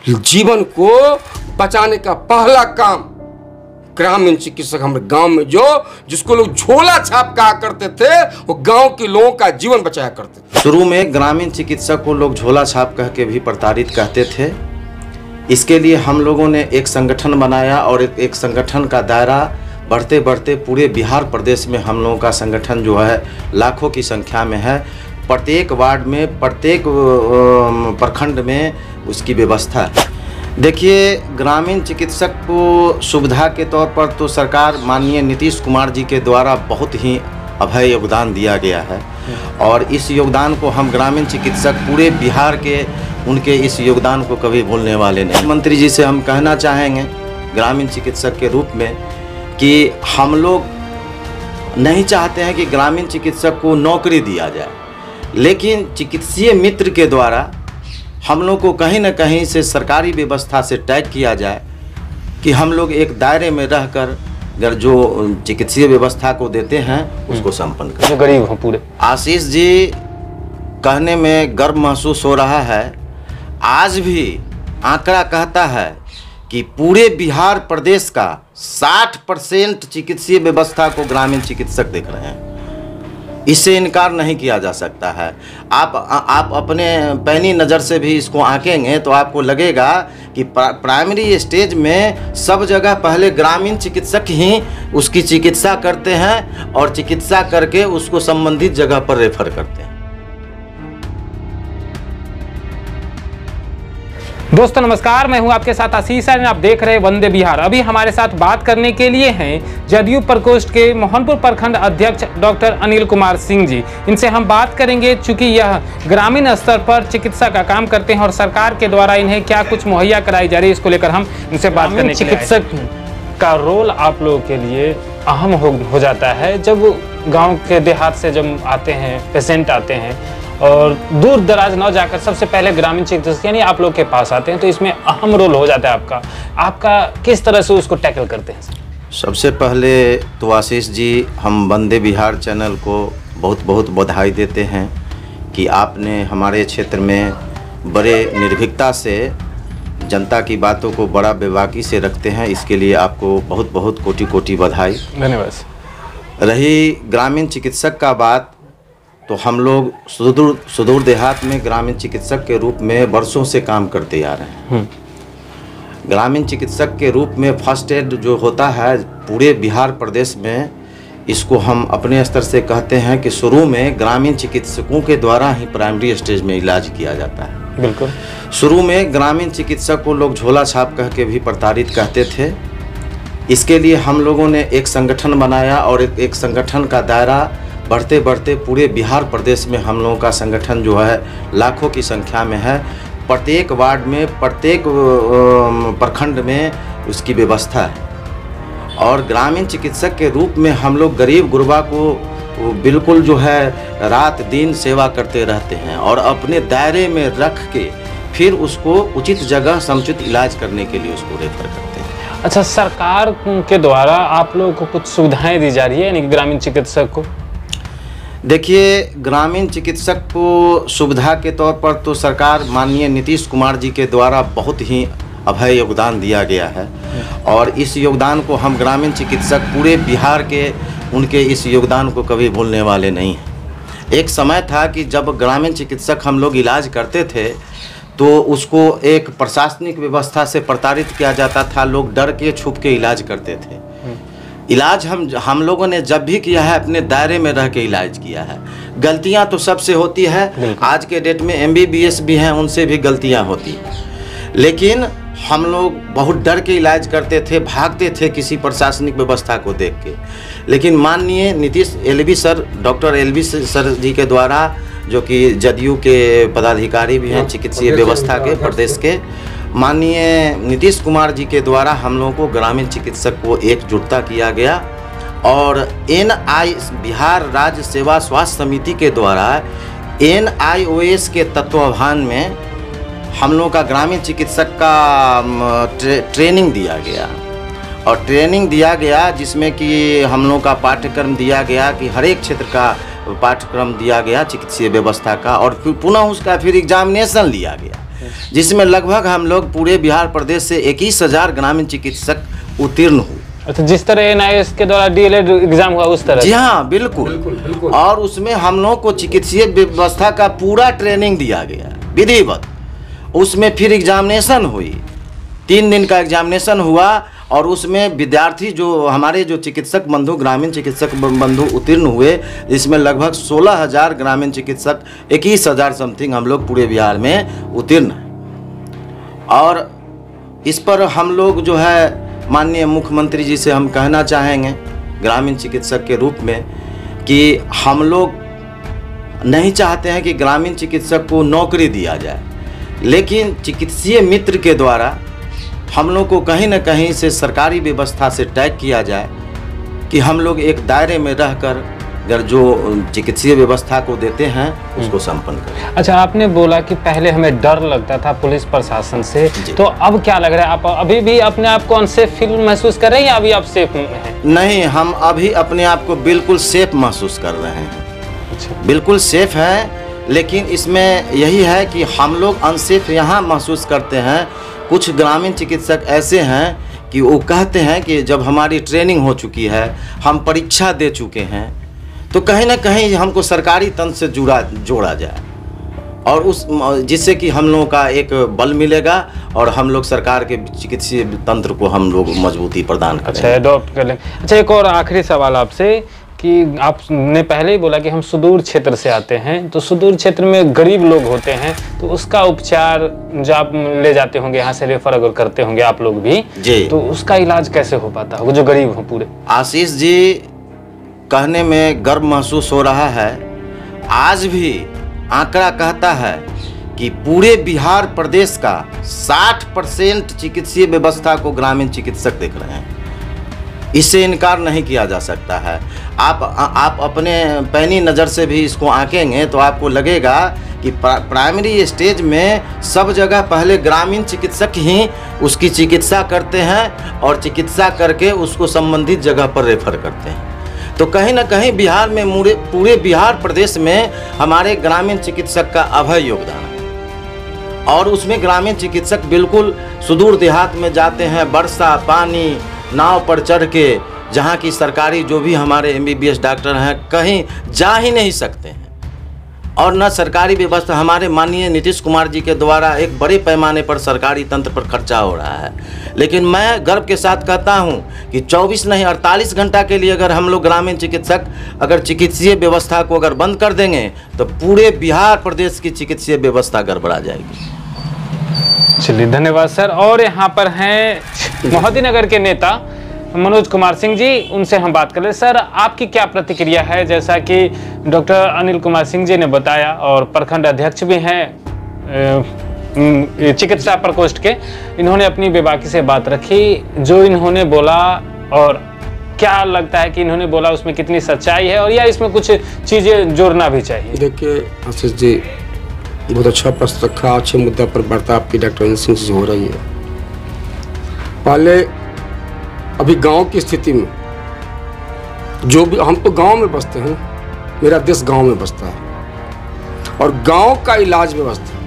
जीवन को बचाने का पहला काम ग्रामीण चिकित्सक हमारे गांव में जिसको लोग झोला छाप कहा करते थे, वो गांव के लोगों का जीवन बचाया करते थे। शुरू में ग्रामीण चिकित्सक को लोग झोला छाप कह के भी प्रताड़ित कहते थे। इसके लिए हम लोगों ने एक संगठन बनाया और एक संगठन का दायरा बढ़ते बढ़ते पूरे बिहार प्रदेश में हम लोगों का संगठन जो है लाखों की संख्या में है। प्रत्येक वार्ड में, प्रत्येक प्रखंड में उसकी व्यवस्था है। देखिए, ग्रामीण चिकित्सक को सुविधा के तौर पर तो सरकार माननीय नीतीश कुमार जी के द्वारा बहुत ही अभय योगदान दिया गया है और इस योगदान को हम ग्रामीण चिकित्सक पूरे बिहार के उनके इस योगदान को कभी भूलने वाले नहीं। मंत्री जी से हम कहना चाहेंगे ग्रामीण चिकित्सक के रूप में कि हम लोग नहीं चाहते हैं कि ग्रामीण चिकित्सक को नौकरी दिया जाए, लेकिन चिकित्सीय मित्र के द्वारा हम लोग को कहीं न कहीं से सरकारी व्यवस्था से टैग किया जाए कि हम लोग एक दायरे में रहकर जो चिकित्सीय व्यवस्था को देते हैं उसको संपन्न करें। जो गरीब हो पूरे। आशीष जी, कहने में गर्व महसूस हो रहा है। आज भी आंकड़ा कहता है कि पूरे बिहार प्रदेश का 60% चिकित्सीय व्यवस्था को ग्रामीण चिकित्सक देख रहे हैं। इससे इनकार नहीं किया जा सकता है। आप अपने पैनी नज़र से भी इसको आंकेंगे तो आपको लगेगा कि प्राइमरी स्टेज में सब जगह पहले ग्रामीण चिकित्सक ही उसकी चिकित्सा करते हैं और चिकित्सा करके उसको संबंधित जगह पर रेफर करते हैं। दोस्तों नमस्कार, मैं हूं आपके साथ आशीष और आप देख रहे हैं वंदे बिहार। अभी हमारे साथ बात करने के लिए हैं जदयू प्रकोष्ठ के मोहनपुर प्रखंड अध्यक्ष डॉक्टर अनिल कुमार सिंह जी। इनसे हम बात करेंगे चूंकि यह ग्रामीण स्तर पर चिकित्सा का काम करते हैं और सरकार के द्वारा इन्हें क्या कुछ मुहैया कराई जा रही है, इसको लेकर हम इनसे बात करने के लिए। चिकित्सक का रोल आप लोगों के लिए अहम हो जाता है जब गाँव के देहात से जब आते हैं, पेशेंट आते हैं और दूर दराज न जाकर सबसे पहले ग्रामीण चिकित्सक यानी आप लोग के पास आते हैं, तो इसमें अहम रोल हो जाता है आपका किस तरह से उसको टैकल करते हैं? सबसे पहले तो आशीष जी, हम वंदे बिहार चैनल को बहुत बहुत बधाई देते हैं कि आपने हमारे क्षेत्र में बड़े निर्भीकता से जनता की बातों को बड़ा बेबाकी से रखते हैं। इसके लिए आपको बहुत बहुत कोटि कोटि बधाई। धन्यवाद। रही ग्रामीण चिकित्सक का बात, तो हम लोग सुदूर देहात में ग्रामीण चिकित्सक के रूप में वर्षों से काम करते आ रहे हैं। ग्रामीण चिकित्सक के रूप में फर्स्ट एड जो होता है पूरे बिहार प्रदेश में, इसको हम अपने स्तर से कहते हैं कि शुरू में ग्रामीण चिकित्सकों के द्वारा ही प्राइमरी स्टेज में इलाज किया जाता है। बिल्कुल। शुरू में ग्रामीण चिकित्सक को लोग झोला छाप कह के भी प्रताड़ित कहते थे। इसके लिए हम लोगों ने एक संगठन बनाया और एक संगठन का दायरा बढ़ते बढ़ते पूरे बिहार प्रदेश में हम लोगों का संगठन जो है लाखों की संख्या में है। प्रत्येक वार्ड में, प्रत्येक प्रखंड में उसकी व्यवस्था है और ग्रामीण चिकित्सक के रूप में हम लोग गरीब गुरबा को बिल्कुल जो है रात दिन सेवा करते रहते हैं और अपने दायरे में रख के फिर उसको उचित जगह समुचित इलाज करने के लिए उसको रेफर करते हैं। अच्छा, सरकार के द्वारा आप लोगों को कुछ सुविधाएं दी जा रही है यानी ग्रामीण चिकित्सक को? देखिए, ग्रामीण चिकित्सक को सुविधा के तौर पर तो सरकार माननीय नीतीश कुमार जी के द्वारा बहुत ही अभय योगदान दिया गया है और इस योगदान को हम ग्रामीण चिकित्सक पूरे बिहार के उनके इस योगदान को कभी भूलने वाले नहीं हैं। एक समय था कि जब ग्रामीण चिकित्सक हम लोग इलाज करते थे तो उसको एक प्रशासनिक व्यवस्था से प्रताड़ित किया जाता था। लोग डर के छुप के इलाज करते थे। इलाज हम लोगों ने जब भी किया है अपने दायरे में रह के इलाज किया है। गलतियां तो सबसे होती है, आज के डेट में MBBS भी हैं, उनसे भी गलतियां होती हैं, लेकिन हम लोग बहुत डर के इलाज करते थे, भागते थे किसी प्रशासनिक व्यवस्था को देख के। लेकिन माननीय डॉक्टर LV सर जी के द्वारा, जो कि जदयू के पदाधिकारी भी हैं चिकित्सीय व्यवस्था के प्रदेश के, माननीय नीतीश कुमार जी के द्वारा हम लोगों को ग्रामीण चिकित्सक को एकजुटता किया गया और बिहार राज्य सेवा स्वास्थ्य समिति के द्वारा NIOS के तत्वावधान में हम लोगों का ग्रामीण चिकित्सक का ट्रेनिंग दिया गया और ट्रेनिंग दिया गया जिसमें कि हम लोगों का पाठ्यक्रम दिया गया कि हर एक क्षेत्र का पाठ्यक्रम दिया गया चिकित्सीय व्यवस्था का और फिर पुनः उसका फिर एग्जामिनेशन लिया गया। जिसमें लगभग हम लोग पूरे बिहार प्रदेश से 21,000 ग्रामीण चिकित्सक उत्तीर्ण हुए। अच्छा, जिस तरह NIS के द्वारा DLED एग्जाम हुआ उस तरह? जी हाँ, बिल्कुल। और उसमें हम लोग को चिकित्सीय व्यवस्था का पूरा ट्रेनिंग दिया गया विधिवत। उसमें फिर एग्जामिनेशन हुई, 3 दिन का एग्जामिनेशन हुआ, और उसमें विद्यार्थी जो हमारे जो चिकित्सक बंधु, ग्रामीण चिकित्सक बंधु उत्तीर्ण हुए, इसमें लगभग 16,000 ग्रामीण चिकित्सक, 21,000 समथिंग हम लोग पूरे बिहार में उत्तीर्ण हैं। और इस पर हम लोग जो है माननीय मुख्यमंत्री जी से हम कहना चाहेंगे ग्रामीण चिकित्सक के रूप में कि हम लोग नहीं चाहते हैं कि ग्रामीण चिकित्सक को नौकरी दिया जाए, लेकिन चिकित्सीय मित्र के द्वारा हम लोग को कहीं न कहीं से सरकारी व्यवस्था से टैग किया जाए कि हम लोग एक दायरे में रहकर अगर जो चिकित्सीय व्यवस्था को देते हैं उसको संपन्न करें। अच्छा, आपने बोला कि पहले हमें डर लगता था पुलिस प्रशासन से, तो अब क्या लग रहा है? आप अभी भी अपने आप को अनसेफ फील महसूस कर रहे हैं या अभी आप सेफ हैं? नहीं, हम अभी अपने आप को बिल्कुल सेफ महसूस कर रहे हैं। अच्छा, बिल्कुल सेफ है, लेकिन इसमें यही है कि हम लोग अनसेफ यहाँ महसूस करते हैं। कुछ ग्रामीण चिकित्सक ऐसे हैं कि वो कहते हैं कि जब हमारी ट्रेनिंग हो चुकी है, हम परीक्षा दे चुके हैं, तो कहीं ना कहीं हमको सरकारी तंत्र से जोड़ा जाए, और उस जिससे कि हम लोगों का एक बल मिलेगा और हम लोग सरकार के चिकित्सीय तंत्र को हम लोग मजबूती प्रदान करें। अच्छा, अडॉप्ट कर लें। अच्छा, एक और आखिरी सवाल आपसे कि आपने पहले ही बोला कि हम सुदूर क्षेत्र से आते हैं, तो सुदूर क्षेत्र में गरीब लोग होते हैं, तो उसका उपचार जो आप ले जाते होंगे यहाँ से, रेफर अगर करते होंगे आप लोग भी जी, तो उसका इलाज कैसे हो पाता होगा जो गरीब हो पूरे? आशीष जी, कहने में गर्व महसूस हो रहा है। आज भी आंकड़ा कहता है कि पूरे बिहार प्रदेश का 60% चिकित्सीय व्यवस्था को ग्रामीण चिकित्सक देख रहे हैं। इससे इनकार नहीं किया जा सकता है। आप अपने पैनी नज़र से भी इसको आंकेंगे तो आपको लगेगा कि प्राइमरी स्टेज में सब जगह पहले ग्रामीण चिकित्सक ही उसकी चिकित्सा करते हैं और चिकित्सा करके उसको संबंधित जगह पर रेफर करते हैं। तो कहीं ना कहीं बिहार में पूरे बिहार प्रदेश में हमारे ग्रामीण चिकित्सक का अभय योगदान है। और उसमें ग्रामीण चिकित्सक बिल्कुल सुदूर देहात में जाते हैं, वर्षा पानी नाव पर चढ़ के, जहाँ की सरकारी जो भी हमारे MBBS डॉक्टर हैं कहीं जा ही नहीं सकते हैं। और न सरकारी व्यवस्था, हमारे माननीय नीतीश कुमार जी के द्वारा एक बड़े पैमाने पर सरकारी तंत्र पर खर्चा हो रहा है, लेकिन मैं गर्व के साथ कहता हूं कि 24 नहीं 48 घंटा के लिए अगर हम लोग ग्रामीण चिकित्सक अगर चिकित्सीय व्यवस्था को अगर बंद कर देंगे तो पूरे बिहार प्रदेश की चिकित्सीय व्यवस्था गड़बड़ा जाएगी। चलिए, धन्यवाद सर। और यहाँ पर हैं मोहद्दीनगर के नेता मनोज कुमार सिंह जी, उनसे हम बात कर रहे हैं। सर, आपकी क्या प्रतिक्रिया है? जैसा कि डॉक्टर अनिल कुमार सिंह जी ने बताया, और प्रखंड अध्यक्ष भी हैं चिकित्सा प्रकोष्ठ के, इन्होंने अपनी बेबाकी से बात रखी। जो इन्होंने बोला, और क्या लगता है कि इन्होंने बोला उसमें कितनी सच्चाई है, और या इसमें कुछ चीज़ें जोड़ना भी चाहिए? देखिए आशीष जी, बहुत अच्छा प्रश्न रखा, अच्छे मुद्दे पर वार्ता आपकी डॉक्टर अनिल सिंह जी हो रही है। पहले अभी गांव की स्थिति में जो भी, हम तो गांव में बसते हैं, मेरा देश गांव में बसता है, और गांव का इलाज व्यवस्था,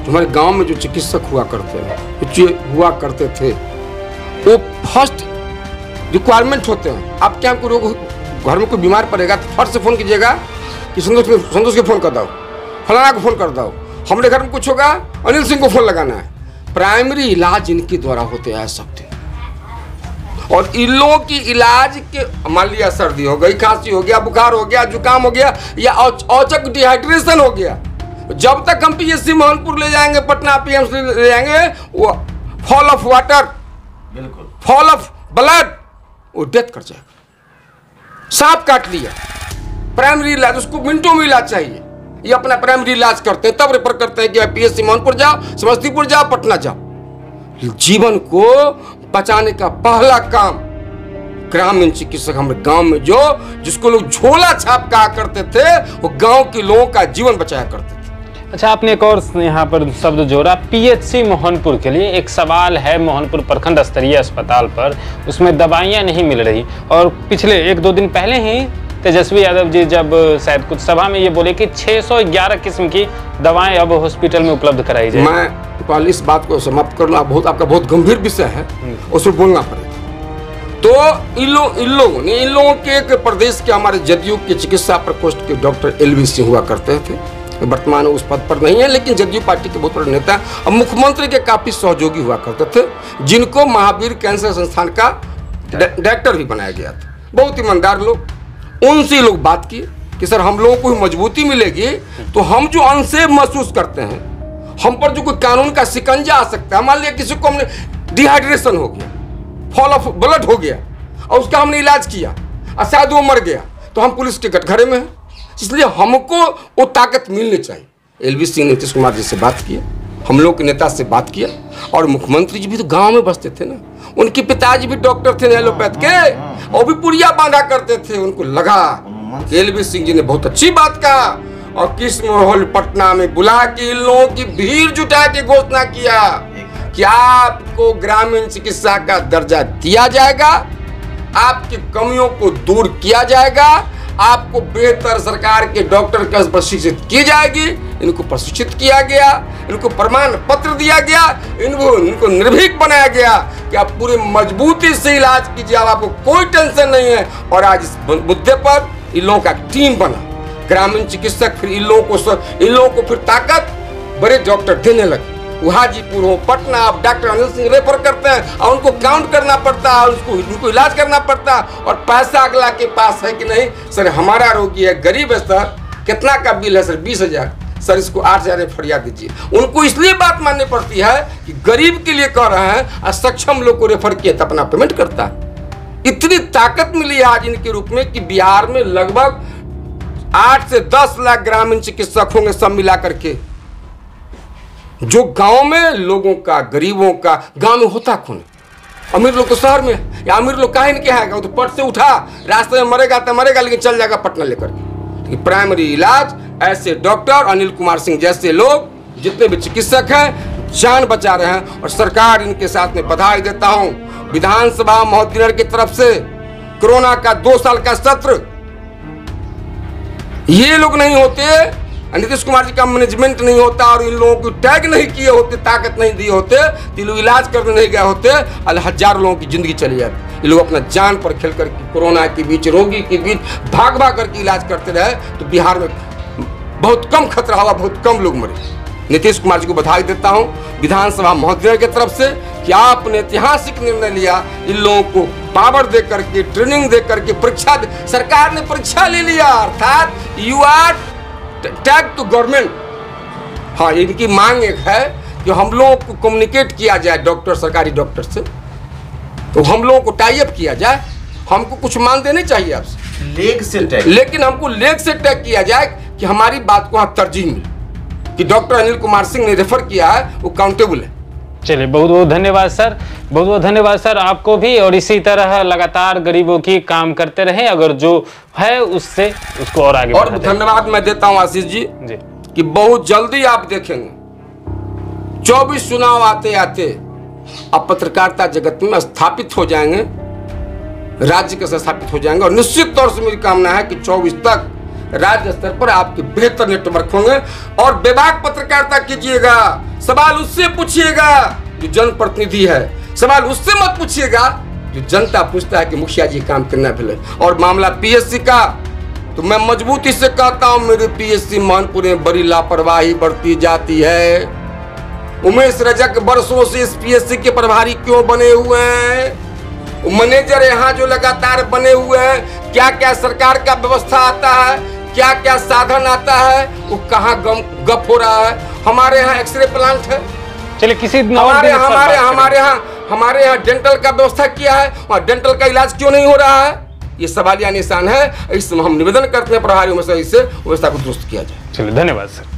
जो हमारे गांव में जो चिकित्सक हुआ करते हैं, हुआ करते थे, वो फर्स्ट रिक्वायरमेंट होते हैं। आप क्या हमको रोग घर में कोई बीमार पड़ेगा तो फर्स्ट से फोन कीजिएगा कि संतोष के फोन कर दो, फलाना को फोन कर दो, हमारे घर में कुछ होगा अनिल सिंह को फोन लगाना है। प्राइमरी इलाज इनके द्वारा होते हैं सकते, और इन लोगों की इलाज के, मान लिया सर्दी हो गई, खांसी हो गया, बुखार हो गया, जुकाम हो गया, या औचक डिहाइड्रेशन हो गया, जब तक हम PSC मोहनपुर ले जाएंगे, पटना PMC ले जाएंगे, वो फॉल ऑफ वाटर, बिल्कुल फॉल ऑफ ब्लड, वो डेथ कर जाएगा। सांप काट लिया, प्राइमरी इलाज, उसको मिनटों में इलाज चाहिए। ये अपना प्राइमरी इलाज करते हैं, तब रेफर करते हैं कि PSC मोहनपुर जाओ, समस्तीपुर जाओ, पटना जाओ। जीवन को बचाने का पहला काम ग्रामीण चिकित्सक हमारे गांव में जिसको लोग झोला छाप कहा करते थे, वो गांव के लोगों का जीवन बचाया करते थे। अच्छा, आपने एक और यहाँ पर शब्द जोड़ा, PHC मोहनपुर के लिए एक सवाल है। मोहनपुर प्रखंड स्तरीय अस्पताल पर उसमें दवाइयाँ नहीं मिल रही, और पिछले 1-2 दिन पहले ही तेजस्वी यादव जी जब शायद कुछ सभा में ये बोले कि 611 किस्म की दवाएं अब हॉस्पिटल में उपलब्ध कराई जाए। मैं पहले इस बात को समाप्त कर लूँ, आपका बहुत गंभीर विषय है, उसमें बोलना पड़ेगा। तो इन लोगों के एक प्रदेश के हमारे जदयू के चिकित्सा प्रकोष्ठ के डॉक्टर LV सिंह हुआ करते थे, वर्तमान उस पद पर नहीं है, लेकिन जदयू पार्टी के बहुत बड़े नेता और मुख्यमंत्री के काफी सहयोगी हुआ करते थे, जिनको महावीर कैंसर संस्थान का डायरेक्टर भी बनाया गया था। बहुत ईमानदार लोग। उनसे लोग बात किए कि सर हम लोगों को मजबूती मिलेगी तो हम जो अनसेफ महसूस करते हैं, हम पर जो कोई कानून का शिकंजा आ सकता है, मान लिया किसी को हमने डिहाइड्रेशन हो गया, फॉल ऑफ ब्लड हो गया और उसका हमने इलाज किया और शायद वो मर गया, तो हम पुलिस के कटघरे में हैं। इसलिए हमको वो ताकत मिलनी चाहिए। LV सिंह ने नीतीश कुमार जी से बात किया, हम लोग के नेता से बात किया, और मुख्यमंत्री जी भी तो गांव में बसते थे ना, उनके पिताजी भी डॉक्टर थे एलोपैथ के, और भी पुड़िया बांधा करते थे। उनको लगा LV सिंह जी ने बहुत अच्छी बात कहा और कृष्ण महल पटना में बुला के इन लोगों की भीड़ जुटा के घोषणा किया कि आपको ग्रामीण चिकित्सा का दर्जा दिया जाएगा, आपकी कमियों को दूर किया जाएगा, आपको बेहतर सरकार के डॉक्टर का प्रशिक्षित की जाएगी। इनको प्रशिक्षित किया गया, इनको प्रमाण पत्र दिया गया, इनको निर्भीक बनाया गया कि आप पूरी मजबूती से इलाज कीजिए, आपको कोई टेंशन नहीं है। और आज इस मुद्दे पर इन लोगों का टीम बना, ग्रामीण चिकित्सक फिर इन लोगों को फिर ताकत बड़े डॉक्टर देने लगे। हाजीपुर हो, पटना, आप डॉक्टर अनिल सिंह रेफर करते हैं और उनको काउंट करना पड़ता है, उनको इलाज करना पड़ता है, और पैसा अगला के पास है कि नहीं, सर हमारा रोगी है, गरीब है सर, कितना का बिल है सर, 20,000, सर इसको 8,000 फरियाद दीजिए। उनको इसलिए बात माननी पड़ती है कि गरीब के लिए कह रहे हैं और सक्षम लोग को रेफर किया तो अपना पेमेंट करता है। इतनी ताकत मिली है आज इनके रूप में कि बिहार में लगभग 8 से 10 लाख ग्रामीण चिकित्सक होंगे सब मिला करके। जो गांव में लोगों का, गरीबों का, गांव में होता कौन है? अमीर लोग तो शहर में, या अमीर लोग काहे इनके आएगा, वो तो पट से उठा, रास्ते में मरेगा तो मरेगा, लेकिन चल जाएगा पटना लेकर के। प्राइमरी इलाज ऐसे डॉक्टर अनिल कुमार सिंह जैसे लोग जितने भी चिकित्सक हैं जान बचा रहे हैं, और सरकार इनके साथ में बधाई देता हूं। विधानसभा महोदय की तरफ से कोरोना का 2 साल का सत्र, ये लोग नहीं होते, नीतीश कुमार जी का मैनेजमेंट नहीं होता और इन लोगों को टैग नहीं किए होते, ताकत नहीं दिए होते, तो लोग इलाज करने नहीं गए होते, हजारों लोगों की जिंदगी चली जाती। ये लोग अपना जान पर खेल कर कोरोना के बीच, रोगी के बीच भाग करके इलाज करते रहे, तो बिहार में बहुत कम खतरा हुआ, बहुत कम लोग मरे। नीतीश कुमार जी को बधाई देता हूँ विधानसभा महोदय की तरफ से कि आपने ऐतिहासिक निर्णय लिया, इन लोगों को पावर दे करके, ट्रेनिंग दे करके, परीक्षा, सरकार ने परीक्षा ले लिया, अर्थात you are tag to government. हाँ, इनकी मांग एक है कि हम लोगों को कम्युनिकेट किया जाए डॉक्टर, सरकारी डॉक्टर से, तो हम लोगों को टाई अप किया जाए। हमको कुछ मान देने चाहिए आपसे लेग से टैग, लेकिन हमको लेग से टैग किया जाए कि हमारी बात को आप तरजीह मिले कि डॉक्टर अनिल कुमार सिंह ने रेफर किया है, वो काउंटेबल है। चलिए, बहुत बहुत धन्यवाद सर, बहुत बहुत धन्यवाद सर आपको भी, और इसी तरह लगातार गरीबों की काम करते रहें, अगर जो है उससे उसको और आगे और धन्यवाद मैं देता हूं आशीष जी कि बहुत जल्दी आप देखेंगे 24 चुनाव आते आते अब पत्रकारिता जगत में स्थापित हो जाएंगे, राज्य के स्थापित हो जाएंगे, और निश्चित तौर से मेरी कामना है कि 24 तक राज्य स्तर पर आपके बेहतर नेटवर्क होंगे। और बेबाक पत्रकारिता कीजिएगा, सवाल उससे पूछिएगा जो जनप्रतिनिधि है, सवाल उससे मत पूछिएगा जो जनता पूछता है कि मुखिया जी काम करना भले। और मामला PSC का, तो मैं मजबूती से कहता हूं मेरे PSC मानपुर में बड़ी लापरवाही बढ़ती जाती है। उमेश रजक वर्षों से इस PSC के प्रभारी क्यों बने हुए हैं? मैनेजर यहाँ जो लगातार बने हुए हैं, क्या क्या सरकार का व्यवस्था आता है, क्या क्या साधन आता है, वो कहाँ गप हो रहा है? हमारे यहाँ एक्सरे प्लांट है, चलिए किसी हमारे यहाँ डेंटल का व्यवस्था किया है, वहाँ डेंटल का इलाज क्यों नहीं हो रहा है? ये सवालिया निशान है। इसमें हम निवेदन करते हैं प्रभारियों में से इसे व्यवस्था को दुरुस्त किया जाए। चलिए, धन्यवाद सर।